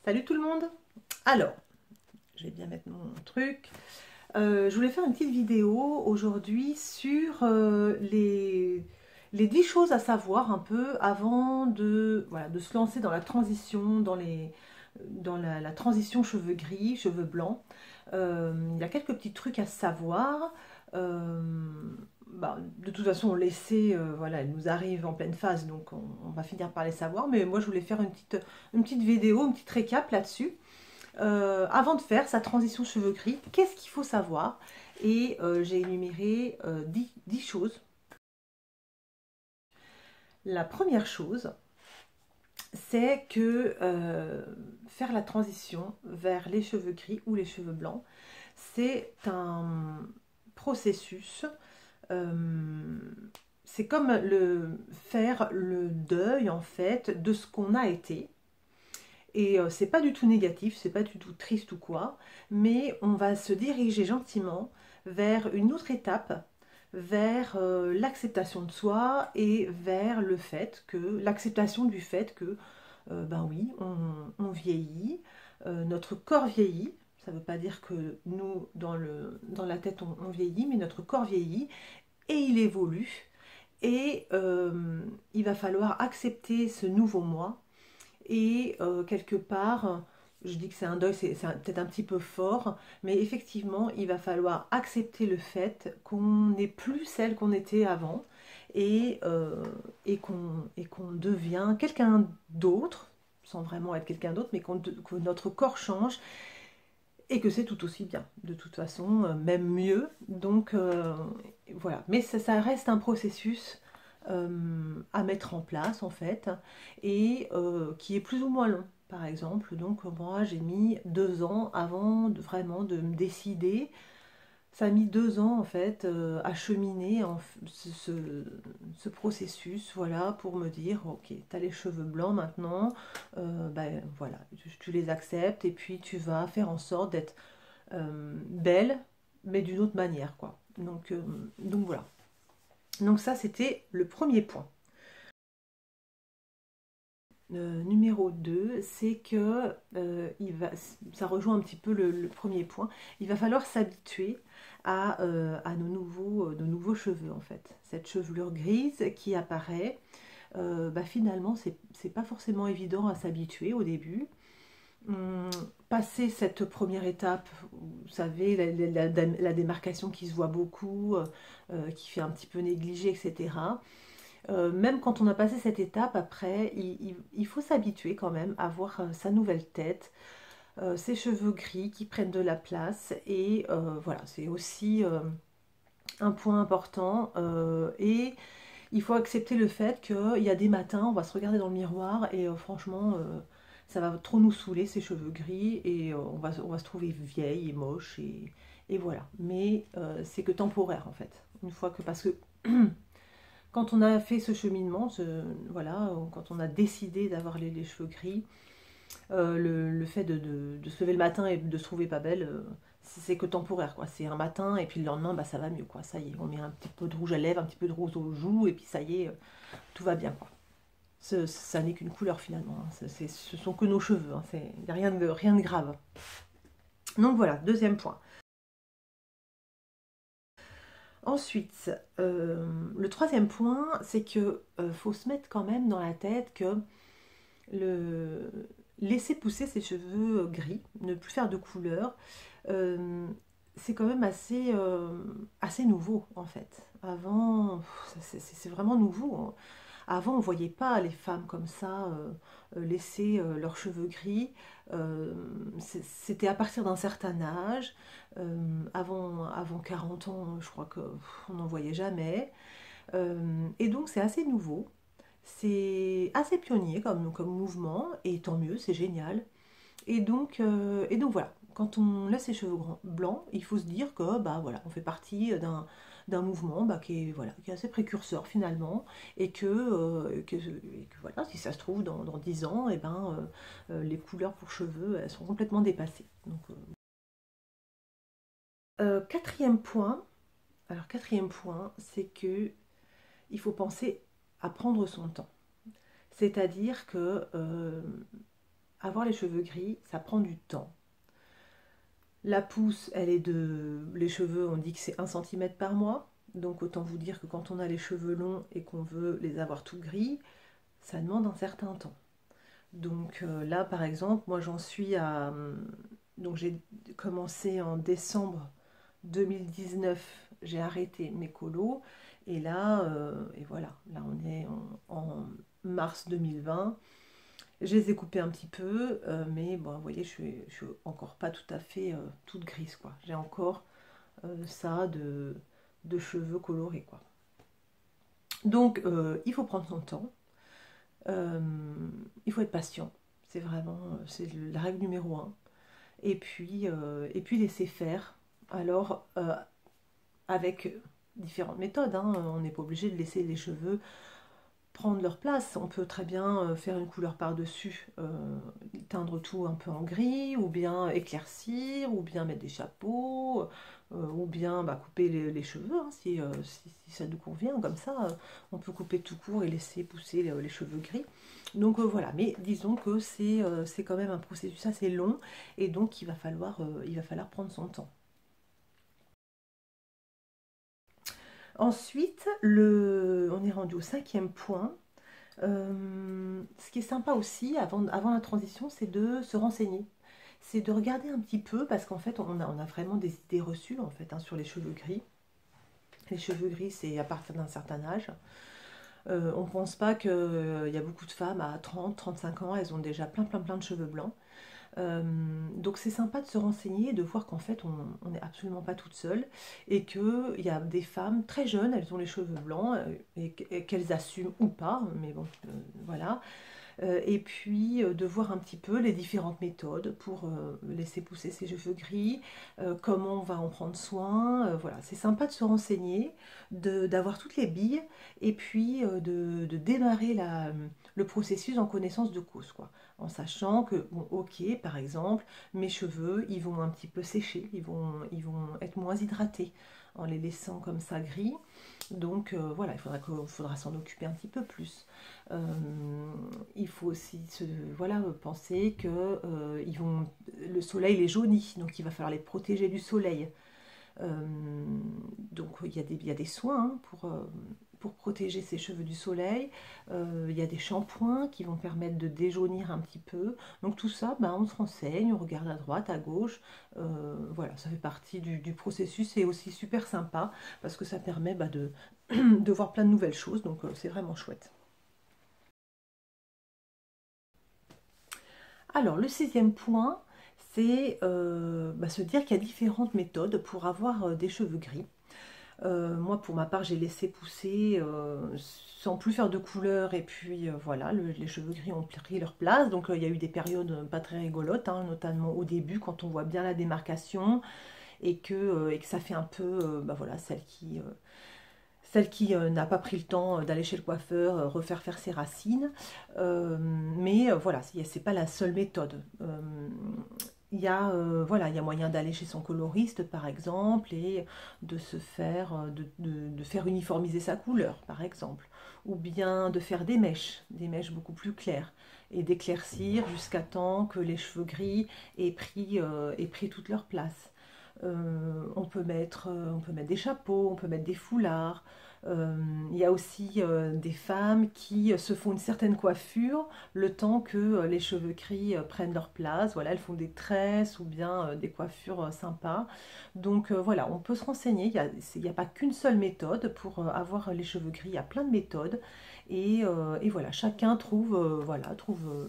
Salut tout le monde! Alors, je vais bien mettre mon truc. Je voulais faire une petite vidéo aujourd'hui sur les 10 choses à savoir un peu avant de, voilà, de se lancer dans la transition, dans la transition cheveux gris, cheveux blancs. Il y a quelques petits trucs à savoir. De toute façon, l'essai, voilà, elle nous arrive en pleine phase, donc on va finir par les savoir. Mais moi, je voulais faire une petite vidéo, une petite récap là-dessus. Avant de faire sa transition cheveux gris, qu'est-ce qu'il faut savoir? Et j'ai énuméré 10 choses. La première chose, c'est que faire la transition vers les cheveux gris ou les cheveux blancs, c'est un processus. C'est comme faire le deuil en fait de ce qu'on a été. Et c'est pas du tout négatif, c'est pas du tout triste ou quoi, mais on va se diriger gentiment vers une autre étape, vers l'acceptation de soi et vers le fait que, l'acceptation du fait que, ben oui, on vieillit, notre corps vieillit. Ça ne veut pas dire que nous, dans la tête, on vieillit, mais notre corps vieillit et il évolue. Et il va falloir accepter ce nouveau moi. Et quelque part, je dis que c'est un deuil, c'est peut-être un petit peu fort, mais effectivement, il va falloir accepter le fait qu'on n'est plus celle qu'on était avant et qu'on devient quelqu'un d'autre, sans vraiment être quelqu'un d'autre, mais que notre corps change et que c'est tout aussi bien, de toute façon, même mieux. Donc voilà, mais ça reste un processus à mettre en place en fait, et qui est plus ou moins long. Par exemple, donc moi j'ai mis 2 ans avant vraiment de me décider. Ça a mis 2 ans en fait à cheminer ce processus, voilà, pour me dire ok, tu as les cheveux blancs maintenant, ben voilà, tu les acceptes et puis tu vas faire en sorte d'être belle, mais d'une autre manière, quoi. Donc voilà. Donc ça, c'était le premier point. Numéro 2, c'est que ça rejoint un petit peu le premier point, il va falloir s'habituer à nos nouveaux cheveux en fait. Cette chevelure grise qui apparaît, finalement c'est pas forcément évident à s'habituer au début. Passer cette première étape, vous savez, la démarcation qui se voit beaucoup, qui fait un petit peu négliger, etc. Même quand on a passé cette étape, après, il faut s'habituer quand même à voir sa nouvelle tête, ses cheveux gris qui prennent de la place. Et voilà, c'est aussi un point important. Et il faut accepter le fait qu'il y a des matins, on va se regarder dans le miroir et franchement, ça va trop nous saouler ces cheveux gris et on va se trouver vieille et moche et voilà. Mais c'est que temporaire en fait. Une fois que, parce que quand on a fait ce cheminement, voilà, quand on a décidé d'avoir les cheveux gris, le fait de se lever le matin et de se trouver pas belle, c'est que temporaire, quoi. C'est un matin et puis le lendemain, bah, ça va mieux, quoi. Ça y est, on met un petit peu de rouge à lèvres, un petit peu de rose aux joues et puis ça y est, tout va bien, quoi. Ça n'est qu'une couleur finalement, hein. Ce sont que nos cheveux, hein. Il n'y a rien de grave. Donc voilà, deuxième point. Ensuite, le troisième point, c'est que faut se mettre quand même dans la tête que laisser pousser ses cheveux gris, ne plus faire de couleur, c'est quand même assez nouveau en fait. Avant, c'est vraiment nouveau. Avant, on ne voyait pas les femmes comme ça laisser leurs cheveux gris. C'était à partir d'un certain âge. Avant 40 ans, je crois qu'on n'en voyait jamais. Et donc, c'est assez nouveau. C'est assez pionnier comme mouvement, et tant mieux, c'est génial. Et donc voilà, quand on laisse ses cheveux blancs, il faut se dire que bah, voilà, on fait partie d'un mouvement qui est, voilà, qui est assez précurseur finalement, et que voilà, si ça se trouve, dans 10 ans, et ben, les couleurs pour cheveux, elles sont complètement dépassées. Donc, quatrième point, c'est que il faut penser à prendre son temps. C'est-à-dire que avoir les cheveux gris, ça prend du temps. La pousse, elle est de... Les cheveux, on dit que c'est 1 cm par mois. Donc autant vous dire que quand on a les cheveux longs et qu'on veut les avoir tout gris, ça demande un certain temps. Donc là, par exemple, moi j'en suis à... Donc j'ai commencé en décembre 2019, j'ai arrêté mes colos. Et là, et voilà, là on est en mars 2020. Je les ai coupés un petit peu, mais bon, vous voyez, je suis encore pas tout à fait toute grise, quoi. J'ai encore ça de cheveux colorés, quoi. Donc, il faut prendre son temps. Euh, il faut être patient. C'est vraiment, c'est la règle numéro un. Et puis laisser faire. Alors, avec différentes méthodes, hein, on n'est pas obligé de laisser les cheveux prendre leur place. On peut très bien faire une couleur par-dessus, teindre tout un peu en gris, ou bien éclaircir, ou bien mettre des chapeaux, ou bien couper les cheveux, hein, si ça nous convient. Comme ça, on peut couper tout court et laisser pousser les cheveux gris. Donc voilà, mais disons que c'est quand même un processus assez long, et donc il va falloir prendre son temps. Ensuite, on est rendu au 5e point. Ce qui est sympa aussi avant la transition, c'est de se renseigner. C'est de regarder un petit peu, parce qu'en fait, on a vraiment des idées reçues en fait, hein, sur les cheveux gris. Les cheveux gris, c'est à partir d'un certain âge. On ne pense pas qu'il y a beaucoup de femmes à 30, 35 ans, elles ont déjà plein, plein, plein de cheveux blancs. Donc c'est sympa de se renseigner et de voir qu'en fait on n'est absolument pas toute seule, et qu'il y a des femmes très jeunes, elles ont les cheveux blancs, et qu'elles assument ou pas, mais bon, voilà. Et puis de voir un petit peu les différentes méthodes pour laisser pousser ses cheveux gris, comment on va en prendre soin. Voilà, c'est sympa de se renseigner, d'avoir toutes les billes, et puis de démarrer le processus en connaissance de cause, quoi. En sachant que, bon, ok, par exemple, mes cheveux, ils vont un petit peu sécher, ils vont être moins hydratés en les laissant comme ça gris. Donc voilà, il faudra s'en occuper un petit peu plus. Euh, il faut aussi voilà, penser que le soleil les jaunit, donc il va falloir les protéger du soleil. Euh, donc il y a des soins, hein, pour protéger ses cheveux du soleil. Il y a des shampoings qui vont permettre de déjaunir un petit peu. Donc tout ça, on se renseigne, on regarde à droite, à gauche. Voilà, ça fait partie du processus, et aussi super sympa parce que ça permet de voir plein de nouvelles choses. Donc c'est vraiment chouette. Alors, le 6e point, c'est se dire qu'il y a différentes méthodes pour avoir des cheveux gris. Moi, pour ma part, j'ai laissé pousser sans plus faire de couleur, et puis voilà, les cheveux gris ont pris leur place. Donc, il y a eu des périodes pas très rigolotes, hein, notamment au début, quand on voit bien la démarcation, et que ça fait un peu, voilà, celle qui n'a pas pris le temps d'aller chez le coiffeur, refaire faire ses racines. Mais voilà, c'est pas la seule méthode. Voilà, il y a moyen d'aller chez son coloriste, par exemple, et de faire uniformiser sa couleur, par exemple. Ou bien de faire des mèches beaucoup plus claires, et d'éclaircir jusqu'à temps que les cheveux gris aient pris toute leur place. On peut mettre des chapeaux, on peut mettre des foulards. Il y a aussi des femmes qui se font une certaine coiffure le temps que les cheveux gris prennent leur place. Voilà, elles font des tresses ou bien des coiffures sympas. Donc voilà, on peut se renseigner. Il y a pas qu'une seule méthode pour avoir les cheveux gris. Il y a plein de méthodes. Et voilà, chacun trouve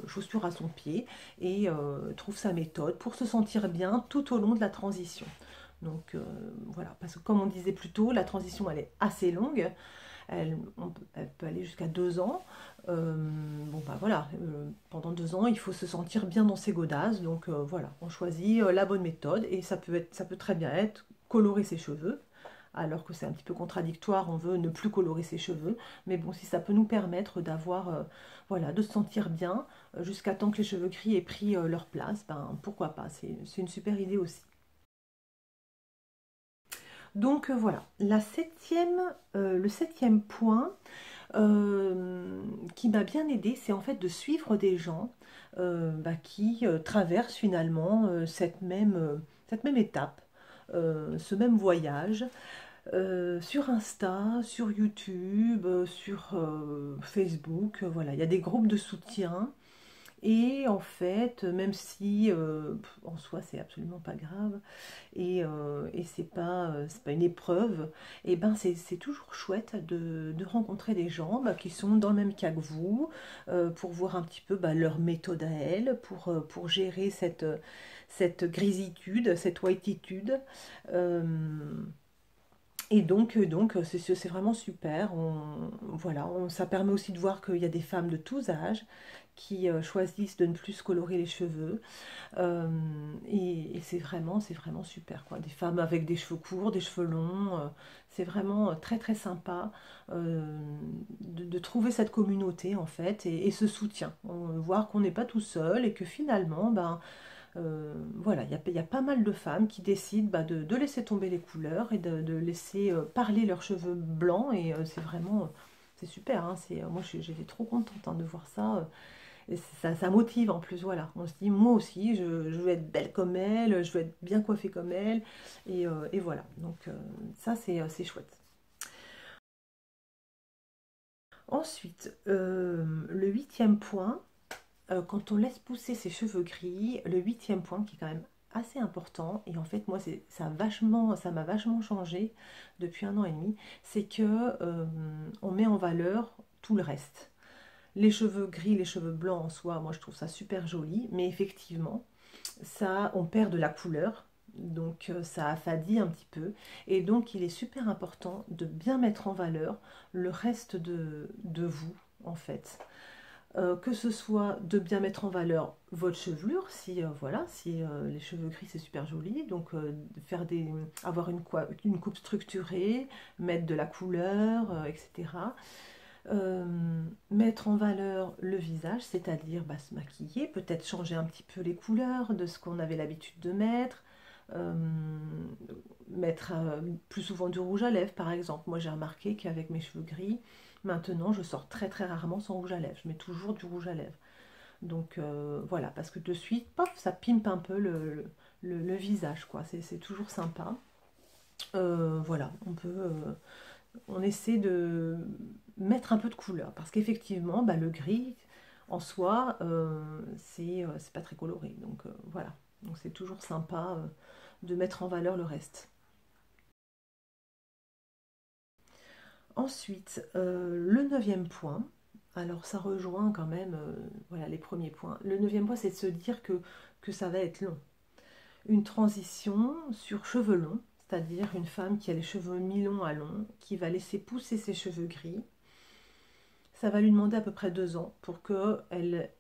chaussure à son pied, et trouve sa méthode pour se sentir bien tout au long de la transition. Donc voilà, parce que comme on disait plus tôt, la transition elle est assez longue, elle peut aller jusqu'à 2 ans. Bon voilà, pendant 2 ans il faut se sentir bien dans ses godasses, donc voilà, on choisit la bonne méthode, et ça peut très bien être colorer ses cheveux, alors que c'est un petit peu contradictoire, on veut ne plus colorer ses cheveux, mais bon, si ça peut nous permettre d'avoir, voilà, de se sentir bien jusqu'à temps que les cheveux gris aient pris leur place, pourquoi pas, c'est une super idée aussi. Donc voilà, le 7e point, qui m'a bien aidée, c'est en fait de suivre des gens qui traversent finalement cette même étape, ce même voyage, sur Insta, sur YouTube, sur Facebook, voilà, il y a des groupes de soutien. Et en fait, même si en soi c'est absolument pas grave et c'est pas une épreuve, et ben c'est toujours chouette de rencontrer des gens qui sont dans le même cas que vous, pour voir un petit peu leur méthode à elles, pour gérer cette grisitude, cette whititude. Euh, c'est vraiment super. Voilà, ça permet aussi de voir qu'il y a des femmes de tous âges qui choisissent de ne plus se colorer les cheveux. Et c'est vraiment super, quoi. Des femmes avec des cheveux courts, des cheveux longs. C'est vraiment très très sympa de trouver cette communauté en fait et ce soutien. Voir qu'on n'est pas tout seul et que finalement, voilà, il y a pas mal de femmes qui décident de laisser tomber les couleurs et de laisser parler leurs cheveux blancs et c'est vraiment, c'est super, hein, moi j'étais trop contente de voir ça, et ça motive en plus, voilà, on se dit moi aussi je veux être belle comme elle, je veux être bien coiffée comme elle et voilà, donc ça c'est chouette. Ensuite, le huitième point, quand on laisse pousser ses cheveux gris, le huitième point qui est quand même assez important, et en fait moi ça m'a vachement changé depuis un an et demi, c'est que on met en valeur tout le reste. Les cheveux gris, les cheveux blancs en soi, moi je trouve ça super joli, mais effectivement, ça, on perd de la couleur, donc ça affadit un petit peu, et donc il est super important de bien mettre en valeur le reste de vous, en fait. Que ce soit de bien mettre en valeur votre chevelure, si voilà, si les cheveux gris c'est super joli, donc avoir une coupe structurée, mettre de la couleur, etc. Euh, Mettre en valeur le visage, c'est-à-dire se maquiller, peut-être changer un petit peu les couleurs de ce qu'on avait l'habitude de mettre, euh, mettre plus souvent du rouge à lèvres par exemple. Moi j'ai remarqué qu'avec mes cheveux gris, maintenant je sors très très rarement sans rouge à lèvres, je mets toujours du rouge à lèvres. Donc voilà, parce que de suite, paf, ça pimpe un peu le visage, quoi. C'est toujours sympa. Voilà, on essaie de mettre un peu de couleur parce qu'effectivement le gris en soi c'est pas très coloré, donc voilà, donc c'est toujours sympa de mettre en valeur le reste. Ensuite, le neuvième point, alors ça rejoint quand même voilà, les premiers points. Le neuvième point, c'est de se dire que ça va être long. Une transition sur cheveux longs, c'est-à-dire une femme qui a les cheveux mi-longs à longs, qui va laisser pousser ses cheveux gris. Ça va lui demander à peu près 2 ans pour qu'elle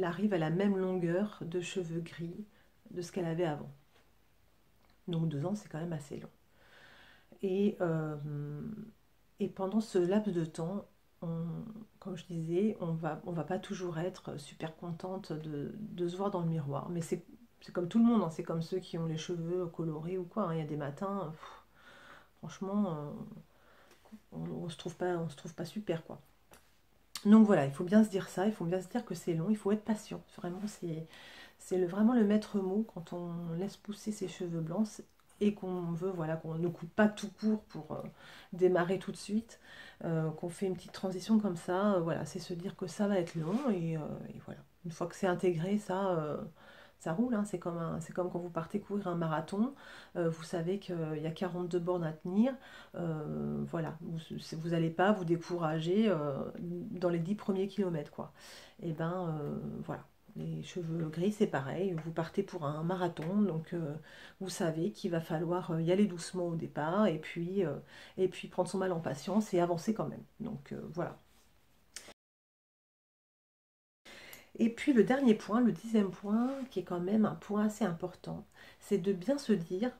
arrive à la même longueur de cheveux gris de ce qu'elle avait avant. Donc 2 ans, c'est quand même assez long. Et, euh, et pendant ce laps de temps, comme je disais, on va pas toujours être super contente de se voir dans le miroir. Mais c'est comme tout le monde, hein, c'est comme ceux qui ont les cheveux colorés ou quoi, hein. Il y a des matins, franchement, on se trouve pas super, quoi. Donc voilà, il faut bien se dire ça, il faut bien se dire que c'est long, il faut être patient. Vraiment, vraiment le maître mot quand on laisse pousser ses cheveux blancs et qu'on veut, voilà, qu'on ne coupe pas tout court pour démarrer tout de suite, qu'on fait une petite transition comme ça, voilà, c'est se dire que ça va être long et voilà. Une fois que c'est intégré, ça roule, hein. C'est comme quand vous partez courir un marathon, vous savez qu'il y a 42 bornes à tenir, voilà, vous n'allez pas vous décourager dans les 10 premiers kilomètres, quoi. Et ben voilà. Les cheveux gris, c'est pareil, vous partez pour un marathon, donc vous savez qu'il va falloir y aller doucement au départ et puis prendre son mal en patience et avancer quand même. Donc voilà. Et puis le dernier point, le 10e point, qui est quand même un point assez important, c'est de bien se dire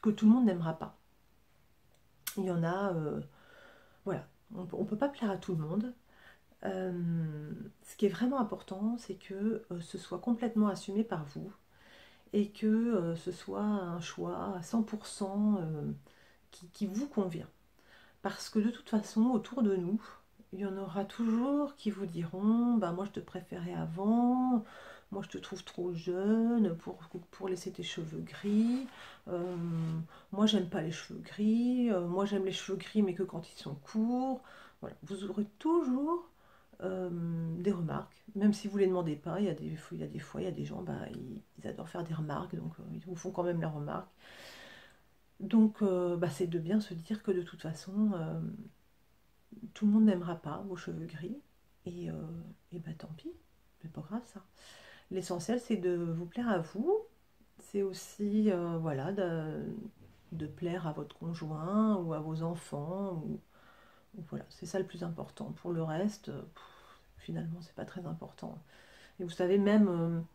que tout le monde n'aimera pas. Il y en a, voilà, on ne peut pas plaire à tout le monde. Ce qui est vraiment important, c'est que ce soit complètement assumé par vous et que ce soit un choix à 100% qui vous convient. Parce que de toute façon, autour de nous, il y en aura toujours qui vous diront, bah moi je te préférais avant, moi je te trouve trop jeune pour laisser tes cheveux gris, euh, moi j'aime pas les cheveux gris, moi j'aime les cheveux gris mais que quand ils sont courts. Voilà, vous aurez toujours des remarques, même si vous ne les demandez pas. Il y a des fois, il y a des gens, bah, ils adorent faire des remarques, donc ils vous font quand même la remarque. Donc bah, c'est de bien se dire que de toute façon, tout le monde n'aimera pas vos cheveux gris, et, et bah tant pis, c'est pas grave ça. L'essentiel c'est de vous plaire à vous, c'est aussi voilà, de plaire à votre conjoint ou à vos enfants, ou voilà, c'est ça le plus important. Pour le reste, finalement c'est pas très important. Et vous savez, même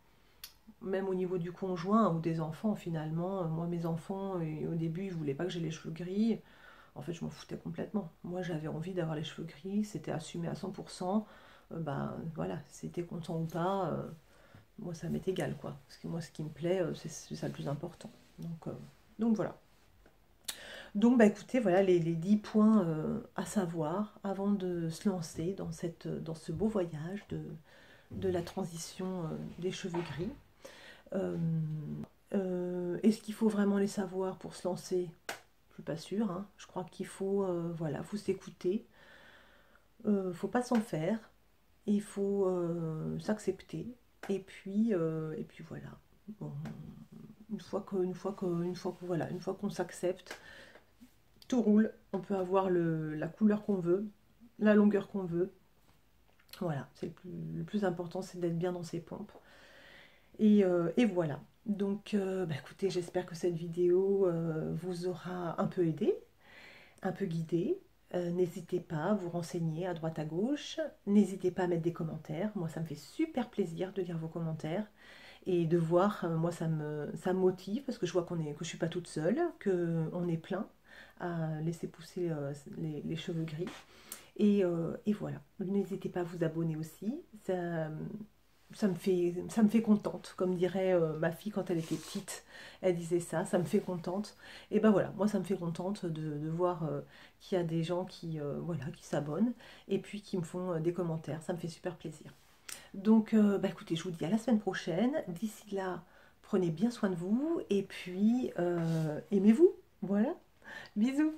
au niveau du conjoint ou des enfants, finalement, moi mes enfants, au début ils voulaient pas que j'ai les cheveux gris. En fait, je m'en foutais complètement. Moi, j'avais envie d'avoir les cheveux gris, c'était assumé à 100%. Ben voilà, si t'es content ou pas, moi ça m'est égal quoi. Parce que moi, ce qui me plaît, c'est ça le plus important. Donc voilà. Donc bah écoutez, voilà les 10 points à savoir avant de se lancer dans ce beau voyage de la transition des cheveux gris. Euh, Est-ce qu'il faut vraiment les savoir pour se lancer? Je suis pas sûre, hein. Je crois qu'il faut voilà, vous écouter. Faut pas s'en faire. Il faut s'accepter. Et puis voilà. Bon, voilà, une fois qu'on s'accepte, tout roule. On peut avoir la couleur qu'on veut, la longueur qu'on veut. Voilà, c'est le plus important, c'est d'être bien dans ses pompes. Et voilà. Donc, bah, écoutez, j'espère que cette vidéo vous aura un peu aidé, un peu guidé. N'hésitez pas à vous renseigner à droite à gauche. N'hésitez pas à mettre des commentaires. Moi, ça me fait super plaisir de lire vos commentaires et de voir. Moi, ça me motive parce que je vois que je suis pas toute seule, qu'on est plein à laisser pousser les cheveux gris. Et voilà. N'hésitez pas à vous abonner aussi. Ça me fait contente, comme dirait ma fille quand elle était petite, elle disait ça me fait contente. Et ben voilà, moi ça me fait contente de voir qu'il y a des gens voilà, qui s'abonnent et puis qui me font des commentaires, ça me fait super plaisir. Donc bah écoutez, je vous dis à la semaine prochaine, d'ici là, prenez bien soin de vous et puis aimez-vous, voilà, bisous.